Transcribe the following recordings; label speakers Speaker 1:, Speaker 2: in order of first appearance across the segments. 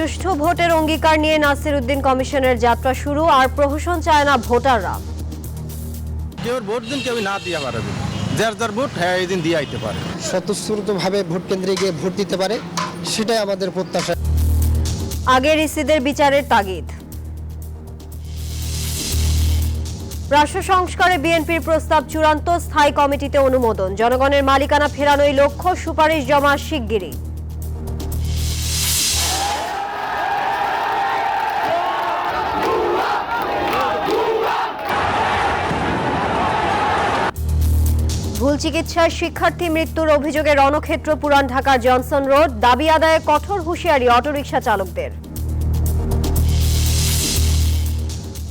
Speaker 1: সুষ্ঠু ভোটের অঙ্গীকার নিয়ে নাসির উদ্দিন কমিশনের যাত্রা শুরু, আর প্রহসন চায় না ভোটাররা।
Speaker 2: কেউ ভোট দিন, কেউ না দিয়ে পারবে, যার যার ভোট হ্যাঁ এই দিন দিয়ে আইতে পারে,
Speaker 3: স্বতঃস্ফূর্তভাবে ভোট কেন্দ্রে গিয়ে ভোট দিতে পারে, সেটাই আমাদের প্রত্যাশা।
Speaker 1: আগের ইসিদের বিচারের তাগিদ। রাষ্ট্র সংস্কারে বিএনপির প্রস্তাব চূড়ান্ত, স্থায়ী কমিটিতে অনুমোদন। জনগণের মালিকানা ফেরানোই লক্ষ্য, সুপারিশ জমা শিগগিরই। ভুল চিকিৎসায় শিক্ষার্থী মৃত্যুর অভিযোগে রণক্ষেত্র পুরান ঢাকার জনসন রোড, দাবি আদায়ে কঠোর হুঁশিয়ারি অটোরিকশা চালকদের।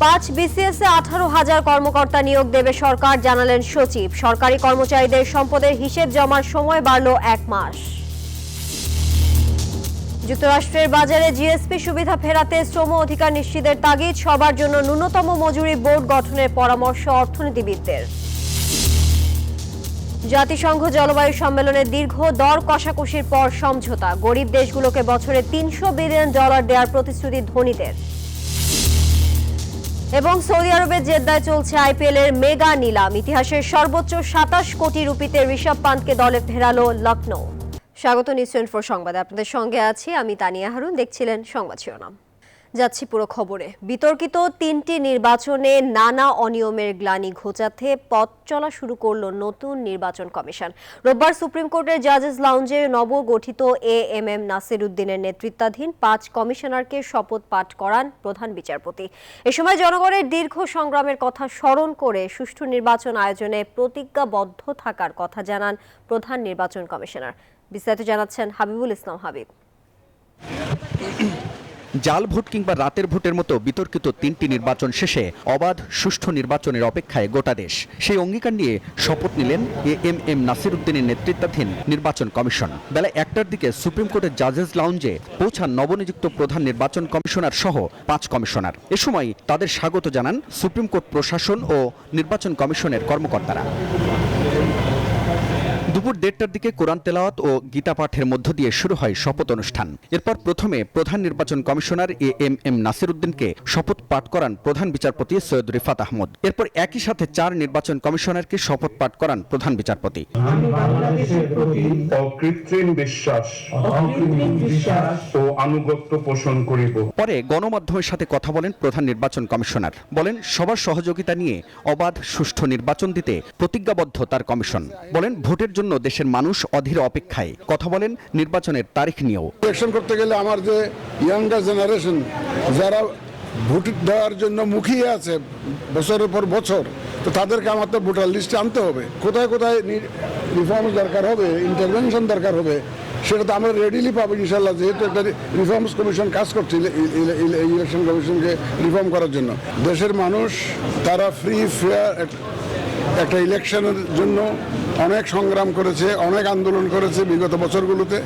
Speaker 1: 5 বিসিএসে 18,000 কর্মকর্তা নিয়োগ দেবে সরকার, জানালেন সচিব। সরকারি কর্মচারীদের সম্পদের হিসেব জমার সময় বাড়ল 1 মাস। যুক্তরাষ্ট্রের বাজারে জিএসপি সুবিধা ফেরাতে শ্রম অধিকার নিশ্চিতের তাগিদ, সবার জন্য ন্যূনতম মজুরি বোর্ড গঠনের পরামর্শ অর্থনীতিবিদদের। জাতিসংঘ জলবায়ু সম্মেলনের দীর্ঘ দর কষাকষির পর সমঝোতা, গরিব দেশগুলোকে বছরে $300 বিলিয়ন দেওয়ার প্রতিশ্রুতি ধনীদের। এবং সৌদি আরবের জেদ্দায় চলছে আইপিএল এর মেগা নিলাম, ইতিহাসের সর্বোচ্চ 27 কোটি রুপিতে ঋষভ পান্তকে দলে ফেরালো লখনৌ। স্বাগত নিউজ 24 সংবাদে, আপনাদের সঙ্গে আছি আমি তানিয়া হারুন। দেখছিলেন সংবাদ শিরোনাম, যাচ্ছি পুরো খবরে। বিতর্কিত 3টি নির্বাচনে নানা অনিয়মের গ্লানি ঘোচাতে পথ চলা শুরু করল নতুন নির্বাচন কমিশন। রোববার সুপ্রিম কোর্টের জাজেস লাউঞ্জে নবগঠিত এএমএম নাসির উদ্দিনের নেতৃত্বাধীন 5 কমিশনারকে শপথ পাঠ করান প্রধান বিচারপতি। এ সময় জনগণের দীর্ঘ সংগ্রামের কথা স্মরণ করে সুষ্ঠু নির্বাচন আয়োজনে প্রতিজ্ঞাবদ্ধ থাকার কথা জানান প্রধান নির্বাচন কমিশনার। বিস্তারিত জানাচ্ছেন হাবিবুল ইসলাম হাবিব।
Speaker 4: জাল ভোট কিংবা রাতের ভোটের মতো বিতর্কিত 3টি নির্বাচন শেষে অবাধ সুষ্ঠু নির্বাচনের অপেক্ষায় গোটা দেশ। সেই অঙ্গীকার নিয়ে শপথ নিলেন এএমএম নাসির উদ্দিনের নেতৃত্বাধীন নির্বাচন কমিশন। বেলা 1টার দিকে সুপ্রিম কোর্টের জাজেস লাউঞ্জে পৌঁছান নবনিযুক্ত প্রধান নির্বাচন কমিশনার সহ 5 কমিশনার। এ সময় তাদের স্বাগত জানান সুপ্রিম কোর্ট প্রশাসন ও নির্বাচন কমিশনের কর্মকর্তারা। দুপুর 1:30টার দিকে কোরআন তেলাওয়াত ও গীতা পাঠের মধ্য দিয়ে শুরু হয় শপথ অনুষ্ঠান। এরপর প্রথমে প্রধান নির্বাচন কমিশনার এএমএম নাসির উদ্দিনকে শপথ পাঠ করান প্রধান বিচারপতি সৈয়দ রিফাত আহমদ। এরপর একই সাথে 4 নির্বাচন কমিশনারকে শপথ পাঠ করান প্রধান বিচারপতি।
Speaker 5: আমি বাংলাদেশের প্রতি অকৃত্রিম বিশ্বাস ও আনুগত্য পোষণ করিব।
Speaker 4: পরে গণমাধ্যমের সাথে কথা বলেন প্রধান নির্বাচন কমিশনার। বলেন সবার সহযোগিতা নিয়ে অবাধ সুষ্ঠু নির্বাচন দিতে প্রতিজ্ঞাবদ্ধ তার কমিশন। বলেন ভোটের জন্য দেশের মানুষ অধীর অপেক্ষায়। কথা বলেন নির্বাচনের তারিখ নিয়েও।
Speaker 6: ইলেকশন করতে গেলে আমার যে ইয়াঙ্গার জেনারেশন যারা ভোট দেওয়ার জন্য মুখিয়ে আছে বছরের পর বছর, তো তাদেরকে আমার তো ভোটার লিস্টে আনতে হবে। কোথায় কোথায় রিফর্ম দরকার হবে, ইন্টারভেনশন দরকার হবে, সেটা তো আমরা রেডিলি পাবো ইনশাল্লাহ, যেহেতু একটা রিফর্মস কমিশন কাজ করছে ইলেকশন কমিশনকে রিফর্ম করার জন্য। দেশের মানুষ তারা ফ্রি ফেয়ার একটা ইলেকশনের জন্য অনেক সংগ্রাম করেছে, অনেক আন্দোলন করেছে বিগত বছরগুলোতে,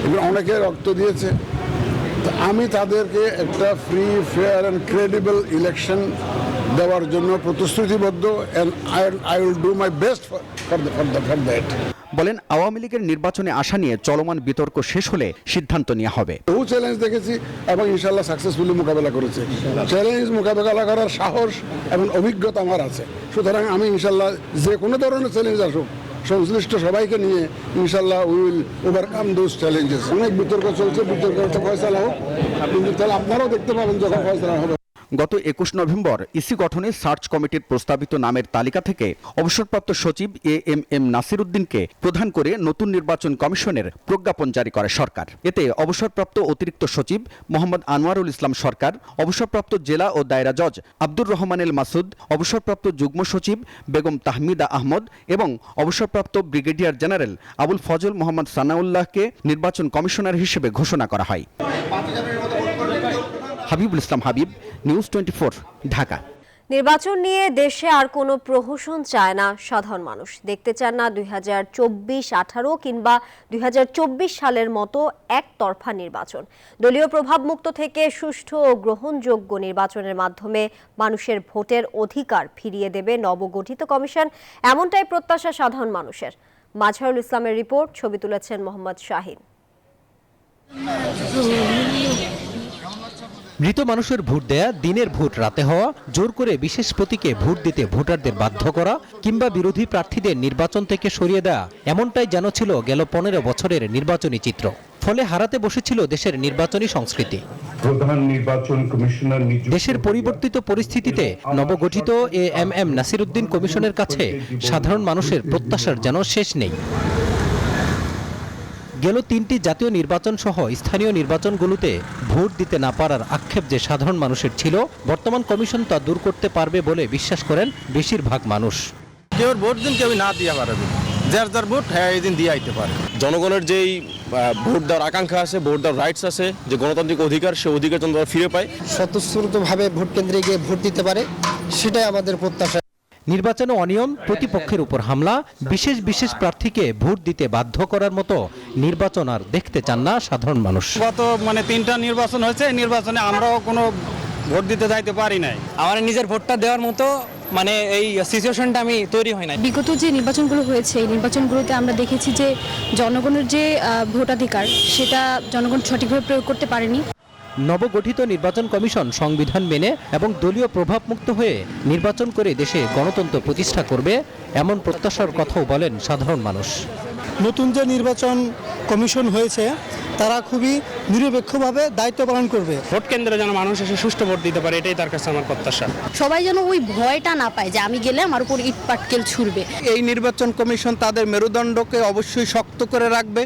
Speaker 6: এবং অনেকে রক্ত দিয়েছে। আমি তাদেরকে একটা free fair and credible election দেওয়ার জন্য প্রতিশ্রুতিবদ্ধ, and I will do my best for that.
Speaker 4: বলেন আওয়ামী লীগের নির্বাচনে আসা নিয়ে চলমান বিতর্ক শেষ হলে সিদ্ধান্ত নেওয়া হবে।
Speaker 6: বহু চ্যালেঞ্জ দেখেছি এবং ইনশাল্লাহ সাকসেসফুলি মোকাবেলা করেছে। চ্যালেঞ্জ মোকাবেলা করার সাহস এবং অভিজ্ঞতা আমার আছে। সুতরাং আমি ইনশাল্লাহ যে কোনো ধরনের চ্যালেঞ্জ আসুক, সংশ্লিষ্ট সবাইকে নিয়ে ইনশাল্লাহ we will overcome those challenges. অনেক বিতর্ক চলছে, বিতর্কটা ফয়সালা হোক, কিন্তু তাহলে আপনারাও দেখতে পাবেন যখন ফয়সালা হবে।
Speaker 4: গত 21 নভেম্বর ইসি গঠনে সার্চ কমিটির প্রস্তাবিত নামের তালিকা থেকে অবসরপ্রাপ্ত সচিব এএমএম নাসির উদ্দিনকে প্রধান করে নতুন নির্বাচন কমিশনের প্রজ্ঞাপন জারি করে সরকার। এতে অবসরপ্রাপ্ত অতিরিক্ত সচিব মোহাম্মদ আনোয়ারুল ইসলাম সরকার, অবসরপ্রাপ্ত জেলা ও দায়রা জজ আব্দুর রহমান এল মাসুদ, অবসরপ্রাপ্ত যুগ্ম সচিব বেগম তাহমিদা আহমদ এবং অবসরপ্রাপ্ত ব্রিগেডিয়ার জেনারেল আবুল ফজল মোহাম্মদ সানাউল্লাহকে নির্বাচন কমিশনার হিসেবে ঘোষণা করা হয়। হাবিবুল ইসলাম হাবিব, নিউজ 24, ঢাকা।
Speaker 1: নির্বাচন নিয়ে দেশে আর কোনো প্রহসন চায় না সাধারণ মানুষ। দেখতে চান না 2024-18 কিংবা 2024 সালের মতো একতরফা নির্বাচন। দলীয় প্রভাবমুক্ত থেকে সুষ্ঠু ও গ্রহণযোগ্য নির্বাচনের মাধ্যমে মানুষের ভোটের অধিকার ফিরিয়ে দেবে নবগঠিত কমিশন, এমনটাই প্রত্যাশা সাধারণ মানুষের। মাজহারুল ইসলামের রিপোর্ট, ছবি তুলেছেন মোহাম্মদ শাহিন।
Speaker 7: মৃত মানুষের ভোট দেয়া, দিনের ভোট রাতে হওয়া, জোর করে বিশেষ প্রতীকে ভোট দিতে ভোটারদের বাধ্য করা কিংবা বিরোধী প্রার্থীদের নির্বাচন থেকে সরিয়ে দেয়া, এমনটাই যেন ছিল গেল 15 বছরের নির্বাচনী চিত্র। ফলে হারাতে বসেছিল দেশের নির্বাচনী সংস্কৃতি।
Speaker 5: প্রধান নির্বাচন কমিশনার
Speaker 7: দেশের পরিবর্তিত পরিস্থিতিতে নবগঠিত এএমএম নাসিরউদ্দিন কমিশনের কাছে সাধারণ মানুষের প্রত্যাশার যেন শেষ নেই। গেল 3টি জাতীয় নির্বাচন সহ স্থানীয় নির্বাচনগুলোতে ভোট দিতে না পারার আক্ষেপ যে সাধারণ মানুষের ছিল, বর্তমান কমিশন তা দূর করতে পারবে বলে বিশ্বাস করেন বেশিরভাগ মানুষ।
Speaker 2: কেউ ভোট দিন কেউ না দিয়ে পারবে, যার ভোট হ্যাঁ এই দিন দিয়ে আইতে পারে।
Speaker 8: জনগণের যেই ভোট দেওয়ার আকাঙ্ক্ষা আছে, ভোট দেওয়ার রাইটস আছে, যে গণতান্ত্রিক অধিকার, সে অধিকার যেন তারা ফিরে পায়।
Speaker 3: স্বতঃস্ফূর্তভাবে ভোট কেন্দ্রে গিয়ে ভোট দিতে পারে, সেটাই আমাদের প্রত্যাশা।
Speaker 7: নির্বাচনে অনিয়ম, প্রতিপক্ষের উপর হামলা, বিশেষ প্রার্থীকে ভোট দিতে বাধ্য করার মতো নির্বাচন আর দেখতে চান না সাধারণ মানুষ।
Speaker 2: গত 3টা নির্বাচন হয়েছে, এই নির্বাচনে আমরাও কোনো ভোট দিতে যাইতে পারি নাই।
Speaker 9: আমার নিজের ভোটটা দেওয়ার মতো এই সিচুয়েশনটা আমি তৈরি হয় না।
Speaker 10: বিগত যে নির্বাচনগুলো হয়েছে, এই নির্বাচনগুলোতে আমরা দেখেছি যে জনগণের যে ভোটাধিকার, সেটা জনগণ সঠিকভাবে প্রয়োগ করতে পারেনি।
Speaker 7: নবগঠিত নির্বাচন কমিশন সংবিধান মেনে এবং দলীয় প্রভাবমুক্ত হয়ে নির্বাচন করে দেশে গণতন্ত্র প্রতিষ্ঠা করবে, এমন প্রত্যাশার কথাও বলেন সাধারণ মানুষ।
Speaker 3: নতুন যে নির্বাচন কমিশন হয়েছে, তারা খুবই নিরপেক্ষভাবে দায়িত্ব পালন করবে।
Speaker 9: ভোট কেন্দ্রে যেন মানুষ এসে সুষ্ঠু ভোট দিতে পারে, এটাই তার কাছে আমার প্রত্যাশা।
Speaker 10: সবাই যেন ওই ভয়টা না পায় যে আমি গেলে আমার উপর ইট পাটকেল ছুড়বে।
Speaker 3: এই নির্বাচন কমিশন তাদের মেরুদণ্ডকে অবশ্যই শক্ত করে রাখবে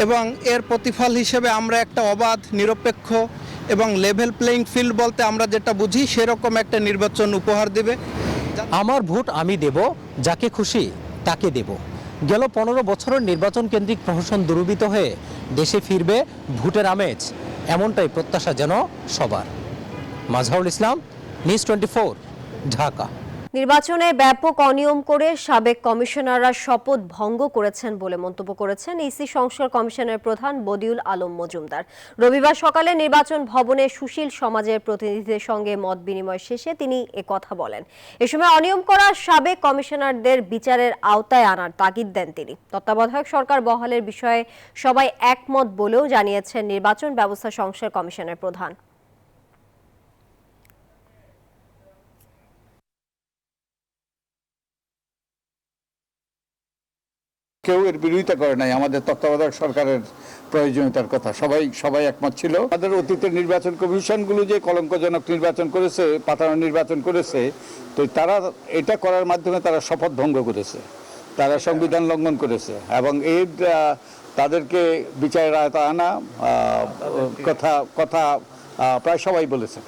Speaker 3: এবং এর প্রতিফল হিসেবে আমরা একটা অবাধ, নিরপেক্ষ এবং লেভেল প্লেইং ফিল্ড বলতে আমরা যেটা বুঝি, সেরকম একটা নির্বাচন উপহার দেবে।
Speaker 7: আমার ভোট আমি দেব, যাকে খুশি তাকে দেব। গেল 15 বছরের নির্বাচন কেন্দ্রিক প্রহসন দুর্বৃত হয়ে দেশে ফিরবে ভোটের আমেজ, এমনটাই প্রত্যাশা যেন সবার। মাজহারুল ইসলাম, নিউজ 24, ঢাকা।
Speaker 1: নির্বাচনে ব্যাপক অনিয়ম করে সাবেক কমিশনাররা শপথ ভঙ্গ করেছেন বলে মন্তব্য করেছেন ইসি সংস্কার কমিশনের প্রধান বদিউল আলম মজুমদার। রবিবার সকালে নির্বাচন ভবনে সুশীল সমাজের প্রতিনিধিদের সঙ্গে মত বিনিময় শেষে তিনি একথা বলেন। এ সময় অনিয়ম করা সাবেক কমিশনারদের বিচারের আওতায় আনার তাগিদ দেন তিনি। তত্ত্বাবধায়ক সরকার বহালের বিষয়ে সবাই একমত বলেও জানিয়েছেন নির্বাচন ব্যবস্থা সংস্কার কমিশনের প্রধান।
Speaker 11: কেউ এর বিরোধিতা করে নাই। আমাদের তত্ত্বাবধায়ক সরকারের প্রয়োজনীয়তার কথা সবাই একমত ছিল। আমাদের অতীতের নির্বাচন কমিশনগুলো যে কলঙ্কজনক নির্বাচন করেছে, পাতানো নির্বাচন করেছে, তো তারা এটা করার মাধ্যমে তারা শপথ ভঙ্গ করেছে, তারা সংবিধান লঙ্ঘন করেছে এবং এর তাদেরকে বিচারের আওতায় আনা কথা প্রায় সবাই বলেছে।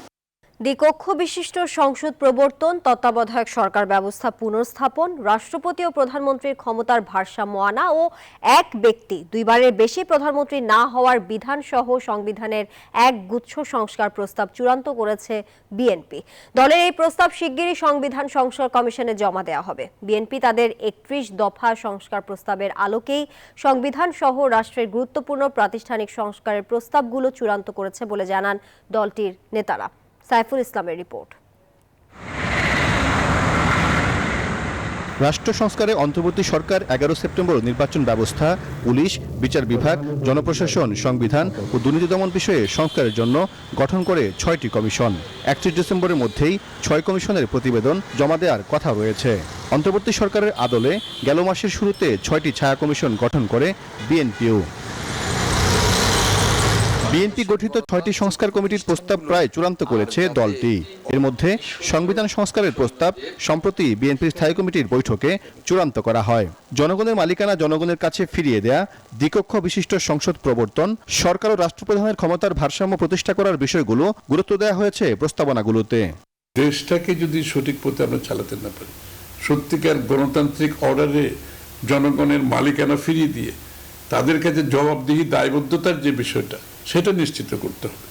Speaker 1: দ্বিকক্ষ বিশিষ্ট সংসদ প্রবর্তন, তত্ত্বাবধায়ক সরকার ব্যবস্থা পুনর্স্থাপন, রাষ্ট্রপতি ও প্রধানমন্ত্রীর ক্ষমতার ভারসাম্য আনা ও এক ব্যক্তি দুইবারের বেশি প্রধানমন্ত্রী না হওয়ার বিধান সহ সংবিধানের এক গুচ্ছ সংস্কার প্রস্তাব চূড়ান্ত করেছে বিএনপি। দলের এই প্রস্তাব শিগগিরই সংবিধান সংস্কার কমিশনে জমা দেওয়া হবে। বিএনপি তাদের 31 দফা সংস্কার প্রস্তাবের আলোকেই সংবিধান সহ রাষ্ট্রের গুরুত্বপূর্ণ প্রাতিষ্ঠানিক সংস্কারের প্রস্তাবগুলো চূড়ান্ত করেছে বলে জানান দলটির নেতারা। সাইফুল ইসলামের রিপোর্ট।
Speaker 12: রাষ্ট্র সংস্কারে অন্তর্বর্তী সরকার 11 সেপ্টেম্বর নির্বাচন ব্যবস্থা, পুলিশ, বিচার বিভাগ, জনপ্রশাসন, সংবিধান ও দুর্নীতি দমন বিষয়ে সংস্কারের জন্য গঠন করে 6টি কমিশন। 31 ডিসেম্বরের মধ্যেই 6 কমিশনের প্রতিবেদন জমা দেওয়ার কথা রয়েছে। অন্তর্বর্তী সরকারের আদলে গেল মাসের শুরুতে 6টি ছায়া কমিশন গঠন করে বিএনপিও। বিএনপি গঠিত 6টি সংস্কার কমিটির প্রস্তাব প্রায় চূড়ান্ত করেছে দলটি। এর মধ্যে সংবিধান সংস্কারের প্রস্তাব সম্প্রতি বিএনপির স্থায়ী কমিটির বৈঠকে চূড়ান্ত করা হয়। জনগণের মালিকানা জনগণের কাছে ফিরিয়ে দেয়া, দ্বিকক্ষ বিশিষ্ট সংসদ প্রবর্তন, সরকার ও রাষ্ট্রপ্রধানের ক্ষমতার ভারসাম্য প্রতিষ্ঠা করার বিষয়গুলো গুরুত্ব দেওয়া হয়েছে প্রস্তাবনাগুলোতে।
Speaker 6: দেশটাকে যদি সঠিক পথে আমরা চালাতে না পারি, সত্যিকার গণতান্ত্রিক অর্ডারে জনগণের মালিকানা ফিরিয়ে দিয়ে তাদের কাছে জবাবদিহি, দায়বদ্ধতার যে বিষয়টা, সেটা নিশ্চিত করতে হবে।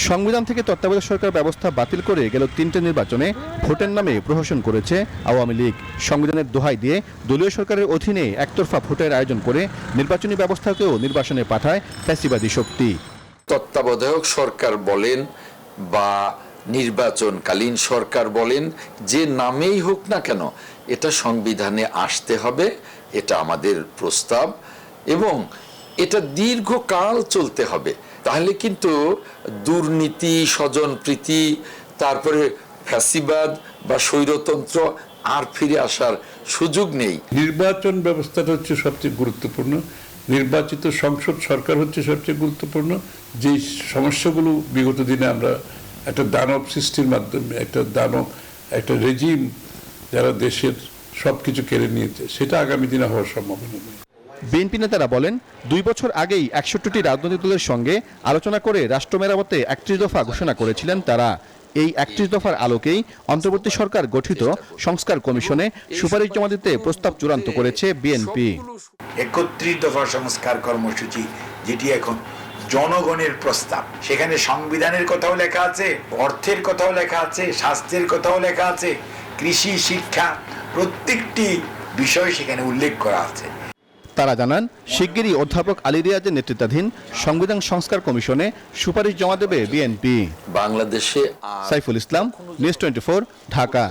Speaker 12: সংবিধান থেকে তত্ত্বাবধায়ক সরকার ব্যবস্থা বাতিল করে গেল 3টে নির্বাচনে ভোটের নামে প্রহসন করেছে আওয়ামী লীগ। সংবিধানের দোহাই দিয়ে দলীয় সরকারের অধীনে একতরফা ভোটের আয়োজন করে নির্বাচনী ব্যবস্থাকেও নির্বাসনে পাঠায় ফ্যাসিবাদী শক্তি।
Speaker 13: তত্ত্বাবধায়ক সরকার বলেন বা নির্বাচনকালীন সরকার বলেন, যে নামেই হোক না কেন, এটা সংবিধানে আসতে হবে, এটা আমাদের প্রস্তাব এবং এটা দীর্ঘকাল চলতে হবে। তাহলে কিন্তু দুর্নীতি, স্বজনপ্রীতি, তারপরে ফ্যাসিবাদ বা স্বৈরতন্ত্র আর ফিরে আসার সুযোগ নেই।
Speaker 5: নির্বাচন ব্যবস্থাটা হচ্ছে সবচেয়ে গুরুত্বপূর্ণ, নির্বাচিত সংসদ সরকার হচ্ছে সবচেয়ে গুরুত্বপূর্ণ। যে সমস্যাগুলো বিগত দিনে আমরা একটা দানব সৃষ্টির মাধ্যমে একটা রেজিম যারা দেশের সবকিছু কেড়ে নিয়েছে, সেটা আগামী দিনে হওয়ার সম্ভাবনা নেই।
Speaker 12: বিএনপি নেতারা বলেন 2 বছর আগেই 61টি রাজনৈতিক দলের সঙ্গে আলোচনা করে রাষ্ট্র মেরামতে 31 দফা ঘোষণা করেছিলেন তারা। এই 31 দফার আলোকেই অন্তর্বর্তী সরকার গঠিত সংস্কার কমিশনে সুপারিশ জমা দিতে প্রস্তাব চূড়ান্ত করেছে বিএনপি।
Speaker 14: 31 দফা সংস্কার কর্মসূচি, যেটি এখন জনগণের প্রস্তাব, সেখানে সংবিধানের কথাও লেখা আছে, অর্থের কথাও লেখা আছে, স্বাস্থ্যের কথাও লেখা আছে, কৃষি, শিক্ষা, প্রত্যেকটি বিষয় সেখানে উল্লেখ করা আছে।
Speaker 12: তারা জানান শিগগিরই অধ্যাপক আলী রিয়াজের নেতৃত্বাধীন সংবিধান সংস্কার কমিশনে সুপারিশ জমা দেবে বিএনপি।
Speaker 13: বাংলাদেশে
Speaker 12: সাইফুল ইসলাম, নিউজ 24, ঢাকা।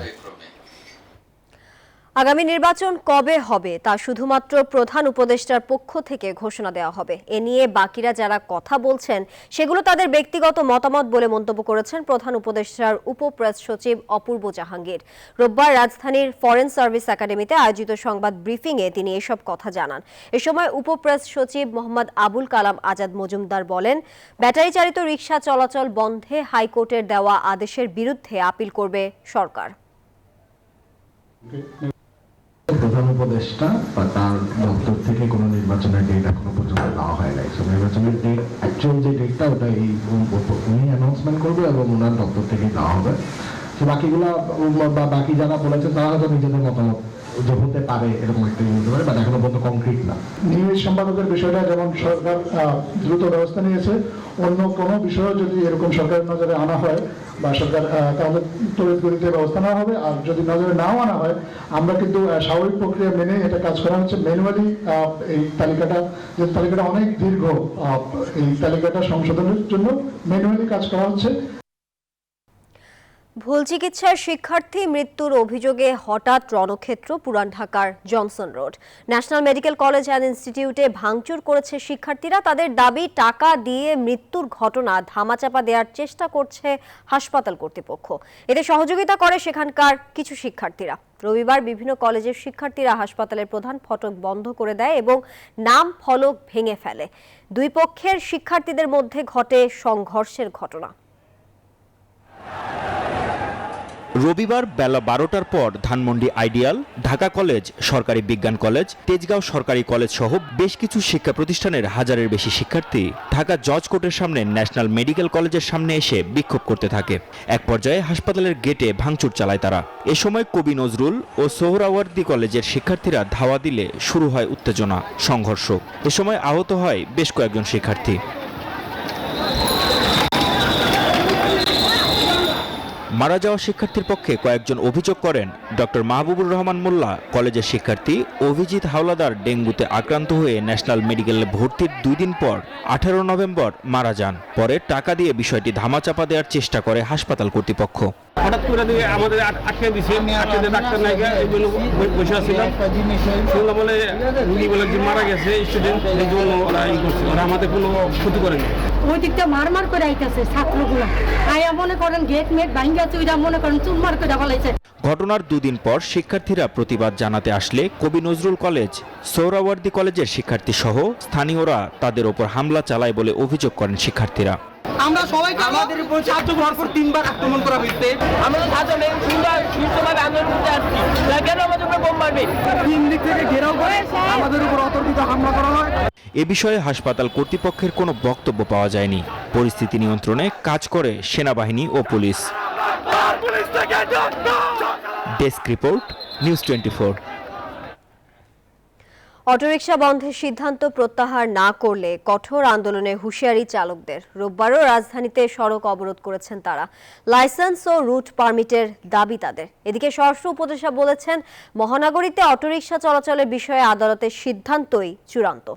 Speaker 1: আগামী নির্বাচন কবে হবে তা শুধুমাত্র প্রধান উপদেষ্টার পক্ষ থেকে ঘোষণা দেওয়া হবে। এ নিয়ে বাকিরা যারা কথা বলছেন সেগুলো তাদের ব্যক্তিগত মতামত বলে মন্তব্য করেছেন প্রধান উপদেষ্টার উপপ্রেস সচিব অপূর্ব জাহাঙ্গীর। রোববার রাজধানীর ফরেন সার্ভিস একাডেমিতে আয়োজিত সংবাদ ব্রিফিংয়ে তিনি এসব কথা জানান। এ সময় উপপ্রেস সচিব মোহাম্মদ আবুল কালাম আজাদ মজুমদার বলেন, ব্যাটারি চালিত রিকশা চলাচল বন্ধে হাইকোর্টের দেওয়া আদেশের বিরুদ্ধে আপিল করবে সরকার।
Speaker 15: প্রধান উপদেষ্টা বা তার দপ্তর থেকে কোনো নির্বাচনের ডেট এখনো পর্যন্ত দেওয়া হয় নাই। নির্বাচনের ডেট, অ্যাকচুয়াল যে ডেটটা, ওটা উনি অ্যানাউন্সমেন্ট করবে এবং ওনার দপ্তর থেকে দেওয়া হবে। বাকিগুলা বা বাকি যারা বলেছে তারা হয়তো নিজেদের মতামত যে হতে পারে এরকম একটা হতে পারে, বাট এখনো পর্যন্ত কংক্রিট না।
Speaker 6: নিউজ সম্পাদকের বিষয়টা যেমন সরকার দ্রুত ব্যবস্থা নিয়েছে, অন্য কোনো বিষয়ে যদি এরকম সরকারের নজরে আনা হয় বা সরকার, তাহলে তড়িৎ গতিতে ব্যবস্থা নেওয়া হবে। আর যদি নজরে নাও আনা হয়, আমরা কিন্তু স্বাভাবিক প্রক্রিয়া মেনে এটা কাজ করা হচ্ছে। ম্যানুয়ালি এই তালিকাটা অনেক দীর্ঘ, এই তালিকাটা সংশোধনের জন্য ম্যানুয়ালি কাজ করা হচ্ছে।
Speaker 1: ভুল চিকিৎসার শিক্ষার্থী মৃত্যুর অভিযোগে হঠাৎ রণক্ষেত্র পুরান ঢাকার Johnson road. National medical college and ইনস্টিটিউটে ভাঙচুর করেছে শিক্ষার্থীরা। তাদের দাবি, টাকা দিয়ে মৃত্যুর ঘটনা ধামাচাপা দেওয়ার চেষ্টা করছে হাসপাতাল কর্তৃপক্ষ। এতে সহযোগিতা করে সেখানকার কিছু শিক্ষার্থীরা। রবিবার বিভিন্ন কলেজের শিক্ষার্থীরা হাসপাতালের প্রধান ফটক বন্ধ করে দেয় এবং নাম ফলক ভেঙে ফেলে। দুই পক্ষের শিক্ষার্থীদের মধ্যে ঘটে সংঘর্ষের ঘটনা।
Speaker 4: রবিবার বেলা 12টার পর ধানমন্ডি আইডিয়াল, ঢাকা কলেজ, সরকারি বিজ্ঞান কলেজ, তেজগাঁও সরকারি কলেজ সহ বেশ কিছু শিক্ষা প্রতিষ্ঠানের হাজারের বেশি শিক্ষার্থী ঢাকা জজ কোর্টের সামনে ন্যাশনাল মেডিকেল কলেজের সামনে এসে বিক্ষোভ করতে থাকে। এক পর্যায়ে হাসপাতালের গেটে ভাঙচুর চালায় তারা। এ সময় কবি নজরুল ও সোহরাওয়ার্দী কলেজের শিক্ষার্থীরা ধাওয়া দিলে শুরু হয় উত্তেজনা, সংঘর্ষ। এ সময় আহত হয় বেশ কয়েকজন শিক্ষার্থী। মারা যাওয়া শিক্ষার্থীর পক্ষে কয়েকজন অভিযোগ করেন, ডক্টর মাহবুবুর রহমান মোল্লা কলেজের শিক্ষার্থী অভিজিৎ হাওলাদার ডেঙ্গুতে আক্রান্ত হয়ে ন্যাশনাল মেডিকেলে ভর্তির 2 দিন পর 18 নভেম্বর মারা যান। পরে টাকা দিয়ে বিষয়টি ধামাচাপা দেওয়ার চেষ্টা করে হাসপাতাল কর্তৃপক্ষ।
Speaker 16: হঠাৎ করে আমাদের আটকে দিছে, ডাক্তার নাই, বসে আসছিলাম, শুনলাম বলে রুগী বলে যে মারা গেছে স্টুডেন্ট, এই জন্য ওরা করছে, ওরা আমাদের কোনো ক্ষতি করেনি।
Speaker 17: ওই দিকটা মারমার করে আইতেছে ছাত্রগুলা, আয়া মনে করেন গেট মেট ভাঙ্গা চুইরা মনে করেন চুরমার করে ফেলাইছে।
Speaker 4: ঘটনার 2 দিন পর শিক্ষার্থীরা প্রতিবাদ জানাতে আসলে কবি নজরুল কলেজ, সোহরাওয়ার্দী কলেজের শিক্ষার্থী সহ স্থানীয়রা তাদের ওপর হামলা চালায় বলে অভিযোগ করেন শিক্ষার্থীরা।
Speaker 16: আমরা সবাই আমাদের উপর ছাত্র ভরপুর 3 বার আক্রমণ করা হয়েছে। আমরা ছাত্র নেই, সুন্দরভাবে আন্দোলন করতে আসছি, কেন আমাদের উপর বোম মারবে? 3 দিক থেকে ঘেরাও করে আমাদের উপর অতর্কিত হামলা করা হয়।
Speaker 4: এ বিষয়ে হাসপাতাল কর্তৃপক্ষের কোনো বক্তব্য পাওয়া যায়নি। পরিস্থিতি নিয়ন্ত্রণে কাজ করে সেনাবাহিনী ও পুলিশ। Desk report, news 24।
Speaker 1: অটোরিকশা বন্ধের সিদ্ধান্ত প্রত্যাহার না করলে কঠোর আন্দোলনে হুঁশিয়ারি চালকদের। রোববারও রাজধানীতে সড়ক অবরোধ করেছেন তারা। লাইসেন্স ও রুট পারমিটের দাবি তাদের। এদিকে স্বরাষ্ট্র উপদেষ্টা বলেছেন, মহানগরীতে অটোরিকশা চলাচলের বিষয়ে আদালতের সিদ্ধান্তই চূড়ান্ত।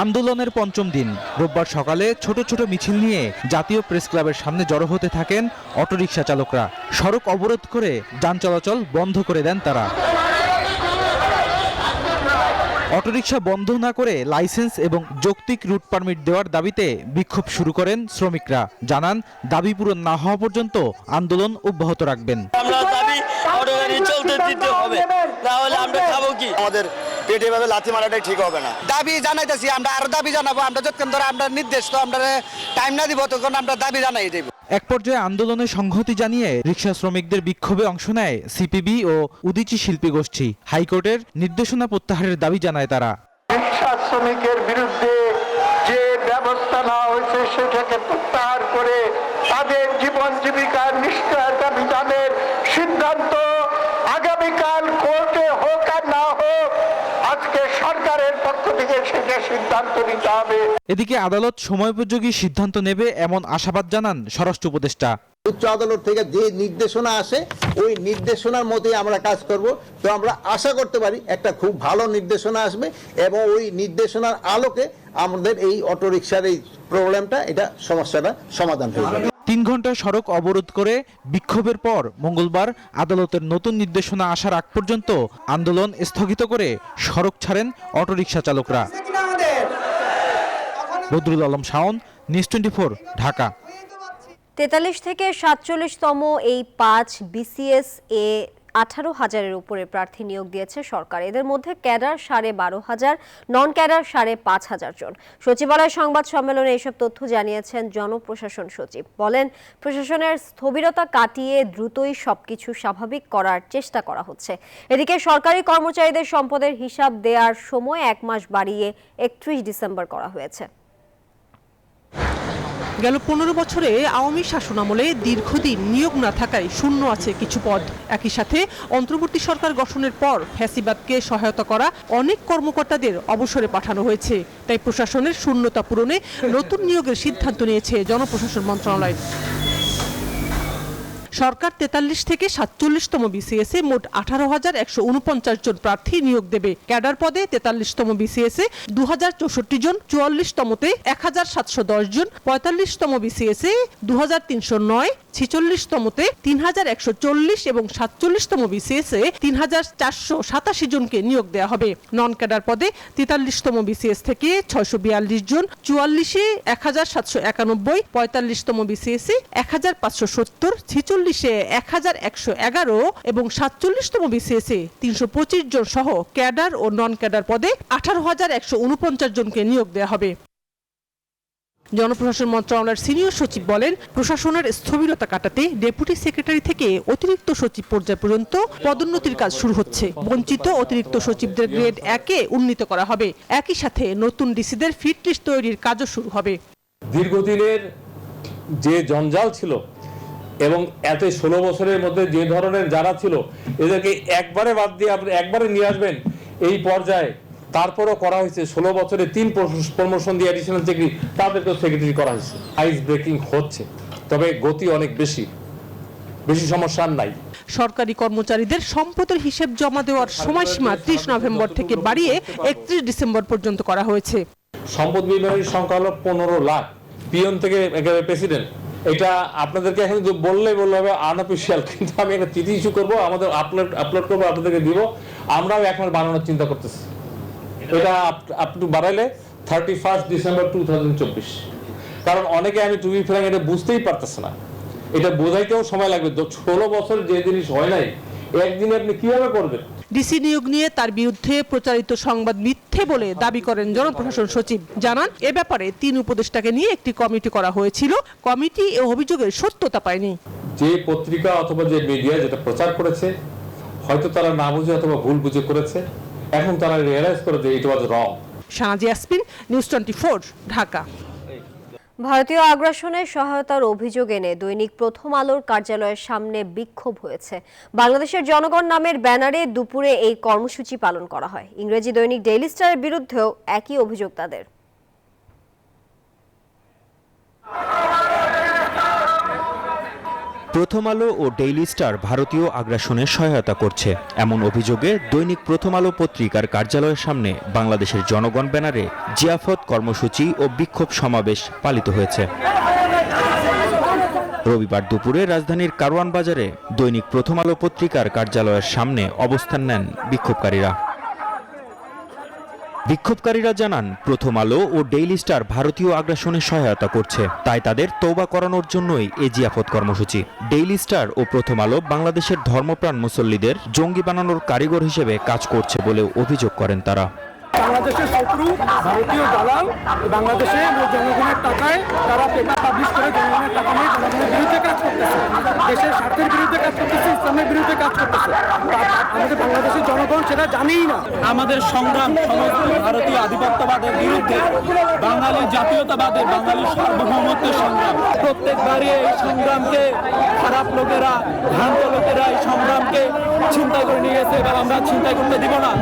Speaker 18: আন্দোলনের 5ম দিন রোববার সকালে ছোট ছোট মিছিল নিয়ে জাতীয় প্রেস ক্লাবের সামনে জড়ো হতে থাকেন অটোরিকশা চালকরা। সড়ক অবরোধ করে যান চলাচল বন্ধ করে দেন তারা। অটোরিকশা বন্ধ না করে লাইসেন্স এবং যৌক্তিক রুট পারমিট দেওয়ার দাবিতে বিক্ষোভ শুরু করেন শ্রমিকরা। জানান, দাবি পূরণ না হওয়া পর্যন্ত আন্দোলন অব্যাহত রাখবেন।
Speaker 16: আমরা দাবি অটো গাড়ি চলতে দিতে হবে, তাহলে আমরা খাবো কি? আমাদের পেটে ভাবে লাথি মারাটাই ঠিক হবে না। দাবি জানাইতেছি, আমরা আরো দাবি জানাবো। আমরা যতক্ষণ ধরে আমরা নির্দেশ তো আমরা টাইম না দিব, তখন আমরা দাবি জানাই দেব।
Speaker 18: এক পর্যায়ে আন্দোলনে সংহতি জানিয়ে রিকশা শ্রমিকদের বিক্ষোভে অংশ নেয় সিপিবি ও উদীচী শিল্পী গোষ্ঠী। হাইকোর্টের নির্দেশনা প্রত্যাহারের দাবি জানায় তারা।
Speaker 19: রিকশা শ্রমিকের বিরুদ্ধে যে ব্যবস্থা নেওয়া হয়েছে সেটাকে প্রত্যাহার করে তাদের জীবন জীবিকার নিশ্চয়তা বিধানের সিদ্ধান্ত আগামীকাল কোর্টে হোক আর না হোক, আজকে সরকারের পক্ষ থেকে সেটা সিদ্ধান্ত নিতে হবে।
Speaker 18: এদিকে আদালত সময়োপযোগী সিদ্ধান্ত নেবে এমন আশাবাদ জানান স্বরাষ্ট্র উপদেষ্টা।
Speaker 20: উচ্চ আদালত থেকে যে নির্দেশনা আসে ওই নির্দেশনার মতোই আমরা কাজ করব। তো আমরা আশা করতে পারি একটা খুব ভালো নির্দেশনা আসবে এবং ওই নির্দেশনার আলোকে আমাদের এই অটোরিকশার এই প্রবলেমটা, এটা সমস্যাটা সমাধান হয়ে যাবে।
Speaker 18: 3 ঘন্টা সড়ক অবরোধ করে বিক্ষোভের পর মঙ্গলবার আদালতের নতুন নির্দেশনা আসার আগ পর্যন্ত আন্দোলন স্থগিত করে সড়ক ছাড়েন অটোরিকশা চালকরা। বদরুল আলম শাওন, নিউজ 24, ঢাকা।
Speaker 1: 43 থেকে 47তম এই 5 BCS এ 18,000-এর উপরে প্রার্থী নিয়োগ দিয়েছে সরকার। এদের মধ্যে ক্যাডার 12,500, নন ক্যাডার 5,500 জন। সচিবালয় সংবাদ সম্মেলনে এসব তথ্য জানিয়েছেন জনপ্রশাসন সচিব। বলেন, প্রশাসনের স্থবিরতা কাটিয়ে দ্রুতই সবকিছু স্বাভাবিক করার চেষ্টা করা হচ্ছে। এদিকে সরকারি কর্মচারীদের সম্পদের হিসাব দেওয়ার সময় 1 মাস বাড়িয়ে 31 ডিসেম্বর করা হয়েছে।
Speaker 21: গেল 15 বছরে আওয়ামী শাসনামলে দীর্ঘদিন নিয়োগ না থাকায় শূন্য আছে কিছু পদ। একই সাথে অন্তর্বর্তী সরকার গঠনের পর ফ্যাসিবাদকে সহায়তা করা অনেক কর্মকর্তাদের অবসরে পাঠানো হয়েছে। তাই প্রশাসনের শূন্যতা পূরণে নতুন নিয়োগের সিদ্ধান্ত নিয়েছে জনপ্রশাসন মন্ত্রণালয়। সরকার 43 থেকে 47তম BCS এ মোট 18,149 জন প্রার্থী নিয়োগ দেবে। ক্যাডার পদে 43তম BCS এ 2,064 জন, 44তমতে 1,710 জন, 45তম BCS এ 2,309, 46তমতে 3,140 এবং 47তম BCS এ 3,487 জনকে নিয়োগ দেওয়া হবে। নন ক্যাডার পদে 43তম BCS থেকে 642 জন, 44-এ 1,791, 45তম BCS এ 1,570, 46-এ 1,111 এবং 47তম BCS এ 325 জন সহ ক্যাডার ও নন ক্যাডার পদে 18,149 জনকে নিয়োগ দেওয়া হবে। জনপ্রশাসন মন্ত্রণালয়ের সিনিয়র সচিব বলেন, প্রশাসনের স্থবিরতা কাটাতে ডেপুটি সেক্রেটারি থেকে অতিরিক্ত সচিব পর্যায় পর্যন্ত পদোন্নতির কাজ শুরু হচ্ছে। বঞ্চিত অতিরিক্ত সচিবদের গ্রেড 1-এ উন্নীত করা হবে। একই সাথে নতুন ডিসিদের ফিট লিস্ট তৈরির কাজও শুরু হবে।
Speaker 22: দীর্ঘদিনের যে জঞ্জাল ছিল এবং এত 16 বছরের মধ্যে যে ধরনের যারা ছিল এদেরকে একবারে বাদ দিয়ে আপনি একবারে নিয়ে আসবেন এই পর্যায়ে। তারপরও করা হয়েছে 16 বছরে 3 প্রমোশন দিয়ে অ্যাডিশনাল সেক্রেটারি, তাদেরকেও সেক্রেটারি করা হয়েছে। আইস ব্রেকিং হচ্ছে, তবে গতি অনেক বেশি সমস্যা নাই।
Speaker 21: সরকারি কর্মচারীদের সম্পদের হিসেব জমা দেওয়ার সময়সীমা 30 নভেম্বর থেকে বাড়িয়ে 31 ডিসেম্বর পর্যন্ত করা হয়েছে।
Speaker 22: সম্পদ বিভাগের সংখ্যা হলো 15 লাখ, পিয়ন থেকে একেবারে প্রেসিডেন্ট। এটা আপনাদেরকে এখন বললে হবে আনঅফিশিয়াল, কিন্তু আমি একটা চিঠি ইস্যু করবো, আমাদের আপলোড করবো, আপনাদেরকে দিব। আমরাও এখন বানানোর চিন্তা করতেছি। এটা আপ টু বাড়াইলে 31 ডিসেম্বর 2024, কারণ অনেকে আমি টু বি ফ্র্যাঙ্ক এটা বুঝতেই পারতেছে না। এটা বোঝাইতেও সময় লাগবে। 16 বছর যে জিনিস হয় নাই একদিনে আপনি কিভাবে করবেন?
Speaker 21: ডিসি নিয়োগ নিয়ে তার বিরুদ্ধে প্রচারিত সংবাদ মিথ্যে বলে দাবি করেন জনপ্রশাসন সচিব। জানান, এ ব্যাপারে 3 উপদেষ্টাকে নিয়ে একটি কমিটি করা হয়েছিল। কমিটি এই অভিযোগের সত্যতা পায়নি।
Speaker 22: যে পত্রিকা অথবা যে মিডিয়া যেটা প্রচার করেছে, হয়তো তারা না বুঝে অথবা ভুল বুঝে করেছে। এখন তারা রিয়েলাইজ করে যে ইট ওয়াজ রং।
Speaker 21: শাহনাজ ইয়াসমিন, নিউজ 24, ঢাকা।
Speaker 1: ভারতীয় আগ্রাসনের সহায়তার অভিযোগ এনে দৈনিক প্রথম আলোর কার্যালয়ের সামনে বিক্ষোভ হয়েছে। বাংলাদেশের জনগণ নামের ব্যানারে দুপুরে এই কর্মসূচি পালন করা হয়। ইংরেজি দৈনিক ডেইলি স্টারের বিরুদ্ধেও একই অভিযোগ তাদের।
Speaker 23: প্রথম আলো ও ডেইলি স্টার ভারতীয় আগ্রাসনের সহায়তা করছে এমন অভিযোগে দৈনিক প্রথম আলো পত্রিকার কার্যালয়ের সামনে বাংলাদেশের জনগণ ব্যানারে জিয়াফত কর্মসূচি ও বিক্ষোভ সমাবেশ পালিত হয়েছে। রবিবার দুপুরে রাজধানীর কারওয়ান বাজারে দৈনিক প্রথম আলো পত্রিকার কার্যালয়ের সামনে অবস্থান নেন বিক্ষোভকারীরা। বিক্ষোভকারীরা জানান প্রথম আলো ও ডেইলি স্টার ভারতীয় আগ্রাসনে সহায়তা করছে, তাই তাদের তওবা করানোর জন্যই এই জিয়াফত কর্মসূচি। ডেইলি স্টার ও প্রথম আলো বাংলাদেশের ধর্মপ্রাণ মুসল্লিদের জঙ্গি বানানোর কারিগর হিসেবে কাজ করছে বলেও অভিযোগ করেন তারা।
Speaker 16: বাংলাদেশের শত্রু ভারতীয় দালাল বাংলাদেশে জনগণের টাকায় তারা পেপার পাবলিশ করে জনগণের টাকা নিয়ে জনগণের বিরুদ্ধে কাজ করতেছে, দেশের স্বার্থের বিরুদ্ধে কাজ করতেছে, ইসলামের বিরুদ্ধে কাজ করতেছে। আমাদের বাংলাদেশের জনগণ সেটা জানেই না। আমাদের সংগ্রাম সমস্ত ভারতীয় আধিপত্যবাদের বিরুদ্ধে, বাঙালি জাতীয়তাবাদের, বাঙালি সার্বভৌমত্বের সংগ্রাম। প্রত্যেকবারই এই সংগ্রামকে খারাপ লোকেরা, ভ্রান্ত লোকেরা এই সংগ্রামকে ছিনতাই করে নিয়ে গেছে এবং আমরা ছিনতাই করতে দিব না।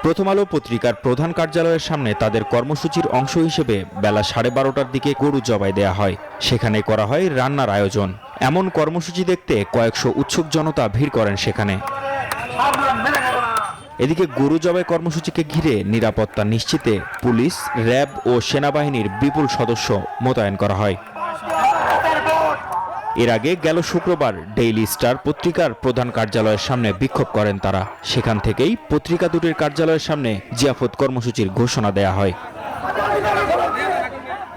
Speaker 23: প্রথম আলো পত্রিকার প্রধান কার্যালয়ের সামনে তাদের কর্মসূচির অংশ হিসেবে বেলা 12:30টার দিকে গরু জবাই দেয়া হয়। সেখানে করা হয় রান্নার আয়োজন। এমন কর্মসূচি দেখতে কয়েকশো উৎসুক জনতা ভিড় করেন সেখানে। এদিকে গরু জবাই কর্মসূচিকে ঘিরে নিরাপত্তা নিশ্চিতে পুলিশ, র্যাব ও সেনাবাহিনীর বিপুল সদস্য মোতায়েন করা হয়। এর আগে গেল শুক্রবার ডেইলি স্টার পত্রিকার প্রধান কার্যালয়ের সামনে বিক্ষোভ করেন তারা। সেখান থেকেই পত্রিকা দুটির কার্যালয়ের সামনে জিয়াফত কর্মসূচির ঘোষণা দেয়া হয়।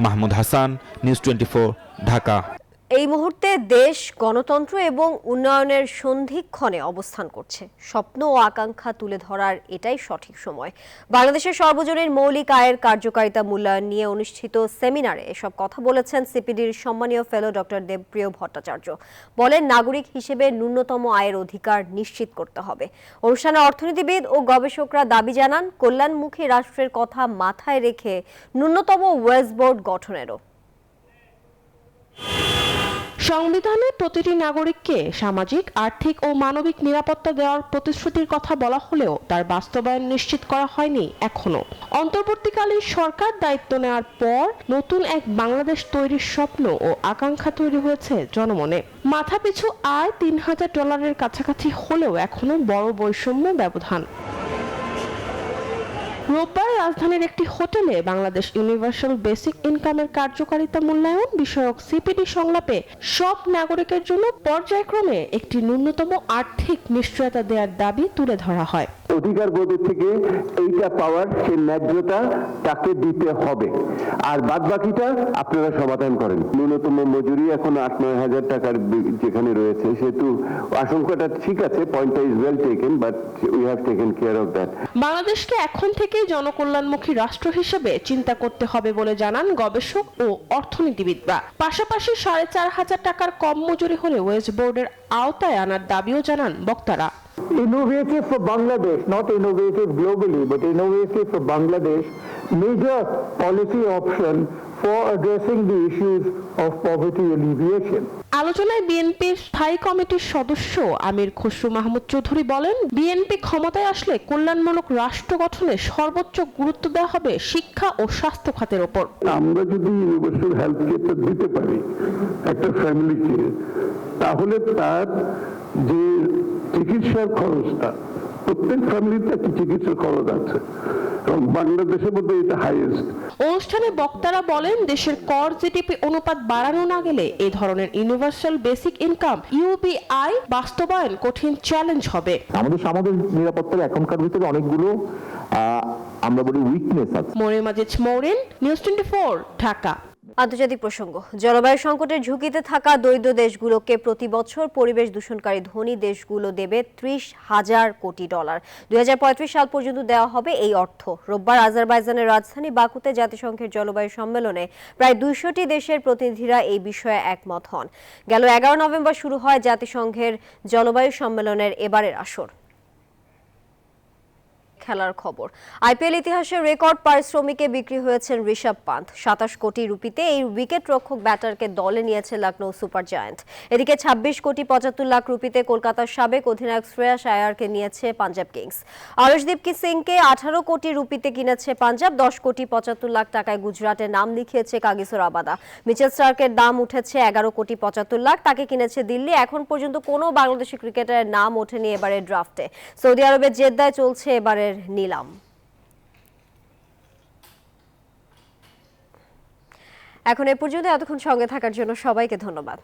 Speaker 23: মাহমুদ হাসান, নিউজ 24, ঢাকা।
Speaker 1: এই মুহূর্তে দেশ গণতন্ত্র এবং উন্নয়নের সন্ধিক্ষণে অবস্থান করছে। স্বপ্ন ও আকাঙ্ক্ষা তুলে ধরার এটাই সঠিক সময়। বাংলাদেশের সর্বজনীন মৌলিক আয়ের কার্যকারিতা মূল্যায়ন নিয়ে অনুষ্ঠিত সেমিনারে এসব কথা বলেছেন সিপিডির সম্মানীয় ফেলো ডক্টর দেবপ্রিয় ভট্টাচার্য। বলেন, নাগরিক হিসেবে ন্যূনতম আয়ের অধিকার নিশ্চিত করতে হবে। অনুষ্ঠানে অর্থনীতিবিদ ও গবেষকরা দাবি জানান, কল্যাণমুখী রাষ্ট্রের কথা মাথায় রেখে ন্যূনতম ওয়েজ বোর্ড গঠনেরও।
Speaker 2: সংবিধানে প্রতিটি নাগরিককে সামাজিক, আর্থিক ও মানবিক নিরাপত্তা দেওয়ার প্রতিশ্রুতির কথা বলা হলেও তার বাস্তবায়ন নিশ্চিত করা হয়নি এখনো। অন্তর্বর্তীকালীন সরকার দায়িত্ব নেওয়ার পর নতুন এক বাংলাদেশ তৈরির স্বপ্ন ও আকাঙ্ক্ষা তৈরি হয়েছে জনমনে। মাথাপিছু আয় $3000 কাছাকাছি হলেও এখনো বড় বৈষম্য ব্যবধান। রোববার রাজধানীর একটি হোটেলে বাংলাদেশ ইউনিভার্সাল বেসিক ইনকামের কার্যকারিতা মূল্যায়ন বিষয়ক সিপিডি সংলাপে সব নাগরিকের জন্য পর্যায়ক্রমে একটি ন্যূনতম আর্থিক নিশ্চয়তা দেওয়ার দাবি তুলে ধরা হয়।
Speaker 8: অধিকার বোধের থেকে এইটা পাওয়ার সেই ন্যায্যতা তাকে দিতে হবে, আর বাদ বাকিটা আপনারা সমাধান করেন। ন্যূনতম মজুরি এখন 8-9 হাজার টাকার যেখানে রয়েছে, সেহেতু আশঙ্কাটা ঠিক আছে, পয়েন্টটা is well taken, but we have taken care of that.
Speaker 2: বাংলাদেশকে এখন থেকেই জনকল্যাণমুখী রাষ্ট্র হিসেবে চিন্তা করতে হবে বলে জানান গবেষক ও অর্থনীতিবিদরা। পাশাপাশি 4500 টাকার কম মজুরি হলে ওয়েজ বোর্ডের আওতায় আনার দাবিও জানান বক্তারা।
Speaker 8: Innovative for Bangladesh, not innovative globally, but innovative for Bangladesh, major policy option for addressing the issues of poverty alleviation.
Speaker 2: আলোচনায় বিএনপির স্থায়ী কমিটির সদস্য আমির খসরু মাহমুদ চৌধুরী বলেন, বিএনপি ক্ষমতায় আসলে কল্যাণমূলক রাষ্ট্র গঠনে সর্বোচ্চ গুরুত্ব দেওয়া হবে শিক্ষা ও স্বাস্থ্য খাতের উপর।
Speaker 8: আমরা যদি ইউনিভার্সাল হেলথ কেয়ারটা দিতে পারি একটা ফ্যামিলিকে, তাহলে তার যে চিকিৎসার খরচটা, প্রত্যেক ফ্যামিলিতে একটা চিকিৎসার খরচ আছে এবং বাংলাদেশের মধ্যে এটা হাইয়েস্ট।
Speaker 2: অনুষ্ঠানে বক্তারা বলেন, দেশের কর জিডিপি অনুপাত বাড়ানো না গেলে এই ধরনের ইউনিভার্সাল বেসিক ইনকাম ইউবিআই বাস্তবায়ন কঠিন চ্যালেঞ্জ হবে।
Speaker 8: আমাদের সামাজিক নিরাপত্তার এখনকার ভিতরে অনেকগুলো আমরা বলি উইকনেস আছে।
Speaker 2: মরিয়ম আজিজ মৌরিন, নিউজ 24, ঢাকা।
Speaker 1: আন্তর্জাতিক প্রসঙ্গ। জলবায়ু সংকটের ঝুঁকিতে থাকা দরিদ্র দেশগুলোকে প্রতি বছর পরিবেশ দূষণকারী ধনী দেশগুলো দেবে $30,000 কোটি। 2035 সাল পর্যন্ত দেওয়া হবে এই অর্থ। রোববার আজারবাইজানের রাজধানী বাকুতে জাতিসংঘের জলবায়ু সম্মেলনে প্রায় 200টি দেশের প্রতিনিধিরা এই বিষয়ে একমত হন। গেল 11 নভেম্বর শুরু হয় জাতিসংঘের জলবায়ু সম্মেলনের এবারের আসর। খেলার খবর। আইপিএল ইতিহাসে রেকর্ড পারিশ্রমিকে বিক্রি হয়েছেন ঋষভ পান্থ। 27 কোটি রুপিতে এই উইকেট রক্ষক ব্যাটারকে দলে নিয়েছে লখনৌ সুপার জায়ান্ট। এদিকে 26 কোটি 75 লাখ রুপিতে কলকাতার সাবেক অধিনায়ক শ্রেয়াস আয়ারকে নিয়েছে পাঞ্জাব কিংস। আরশদীপ সিংকে 18 কোটি রুপিতে কিনেছে পাঞ্জাব। 10 কোটি 75 লাখ টাকায় গুজরাটের নাম লিখিয়েছে কাগিসো রাবাদা। মিচেল স্টার্কের দাম উঠেছে 11 কোটি 75 লাখ, তাকে কিনেছে দিল্লি। এখন পর্যন্ত কোনো বাংলাদেশি ক্রিকেটারের নাম ওঠেনি এবারের ড্রাফটে। সৌদি আরবের জেদ্দায় চলছে এবারের নিলাম। এখন এ পর্যন্ত এতক্ষণ সঙ্গে থাকার জন্য সবাইকে ধন্যবাদ।